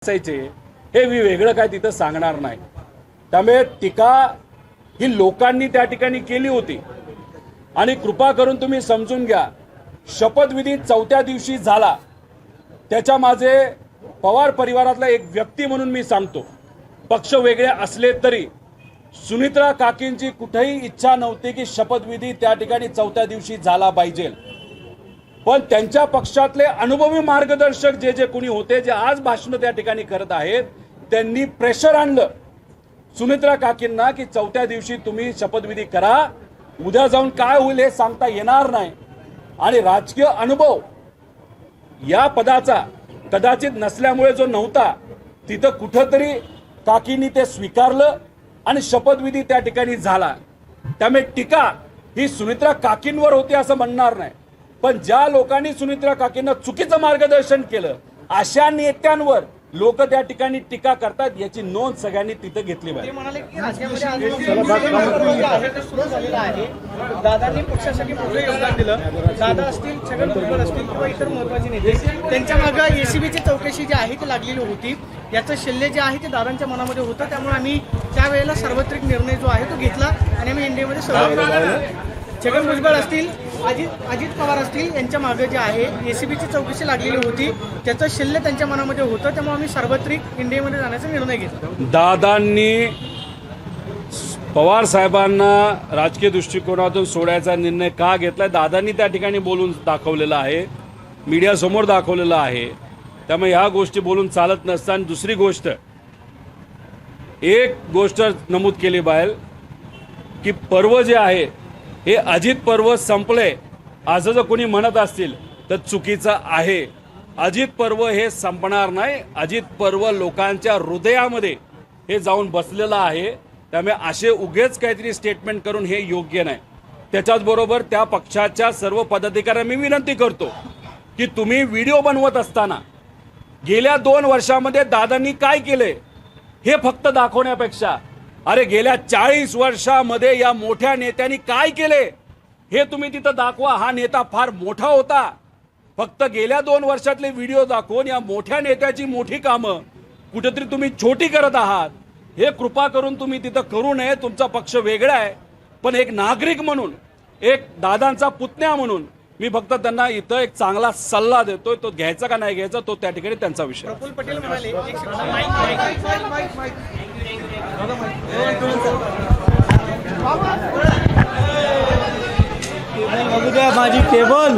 असायचे हे मी वेगळं काय तिथं सांगणार नाही। त्यामुळे टीका ही लोकांनी त्या ठिकाणी केली होती आणि कृपा करून तुम्ही समजून घ्या, शपथविधी 4थ्या दिवशी झाला त्याच्या माझे पवार परिवारातला एक व्यक्ती म्हणून मी सांगतो, पक्ष वेगळे असले तरी सुनित्रा काकींची कुठेही इच्छा नव्हती की शपथविधी त्या ठिकाणी 4थ्या दिवशी झाला पाहिजे, पण त्यांच्या पक्षातले अनुभवी मार्गदर्शक जे कोणी होते जे आज भाषण त्या ठिकाणी करत आहेत त्यांनी प्रेशर आणलं सुनित्रा काकींना की 4थ्या दिवशी तुम्ही शपथविधी करा, उद्या जाऊन काय होईल हे सांगता येणार नाही। आणि राजकीय अनुभव या पदाचा कदाचित नसल्यामुळे जो नव्हता तिथं कुठंतरी काकींनी ते स्वीकारलं आणि शपथविधी त्या ठिकाणी झाला। त्यामुळे टीका ही सुनित्रा काकींवर होती असं म्हणणार नाही, पण ज्या लोकांनी सुनित्रा काकींना चुकीचं मार्गदर्शन केलं अशा नेत्यांवर लोक त्या ठिकाणी टीका करतात याची नोंद सगळ्यांनी तिथे घेतली पाहिजे। दादांनी पक्षासाठी मोठं योगदान दिलं, दादा असतील, छगन भुजबळ असतील किंवा इतर महत्वाचे नेते, त्यांच्या मागे एसीबीची चौकशी जी आहे ती लागलेली होती, याचं शल्य जे आहे ते दादांच्या मनामध्ये होतं। त्यामुळे आम्ही त्यावेळेला सार्वत्रिक निर्णय जो आहे तो घेतला आणि आम्ही एनडीएमध्ये सहभागी। छगन भुजबळ असतील, अजित पवार असतील, यांच्या मागे जे आहे एसीबीची चौकशी लागलेली होती, त्याचं शल्य त्यांच्या मनामध्ये होतं, त्यामुळे आम्ही सार्वत्रिक इंडियामध्ये जाण्याचा निर्णय घेतला। दादांनी पवार साहेबांना राजकीय दृष्टिकोनातून सोडायचा निर्णय का घेतलाय दादांनी त्या ठिकाणी बोलून दाखवलेलं आहे, मीडिया समोर दाखवलेलं आहे। त्यामुळे ह्या गोष्टी बोलून चालत नसताना दुसरी गोष्ट, एक गोष्ट नमूद केली पाहिजे की पर्व जे आहे हे अजित पर्व संपले असं जर कोणी म्हणत असतील तर चुकीचं आहे। अजित पर्व हे संपणार नाही, अजित पर्व लोकांच्या हृदयामध्ये हे जाऊन बसलेलं आहे। त्यामुळे असे उगेच काहीतरी स्टेटमेंट करून हे योग्य नाही। त्याच्याच बरोबर त्या पक्षाच्या सर्व पदाधिकाऱ्यांना मी विनंती करतो की तुम्ही व्हिडिओ बनवत असताना गेल्या 2 वर्षामध्ये दादांनी काय केले हे फक्त दाखवण्यापेक्षा अरे गेल्या 40 वर्षामध्ये या मोठ्या नेत्यांनी काय केले हे तुम्ही तिथं दाखवा। हा नेता फार मोठा होता, फक्त गेल्या 2 वर्षातले व्हिडिओ दाखवून या मोठ्या नेत्याची मोठी कामं कुठेतरी तुम्ही छोटी करत आहात, हे कृपा करून तुम्ही तिथं करू नये। तुमचा पक्ष वेगळा आहे, पण एक नागरिक म्हणून, एक दादांचा पुतण्या म्हणून मी फक्त त्यांना इथं एक चांगला सल्ला देतोय, तो घ्यायचा का नाही घ्यायचा तो त्या ठिकाणी त्यांचा विषय। प्रफुल्ल पटेल म्हणाले माझी केबल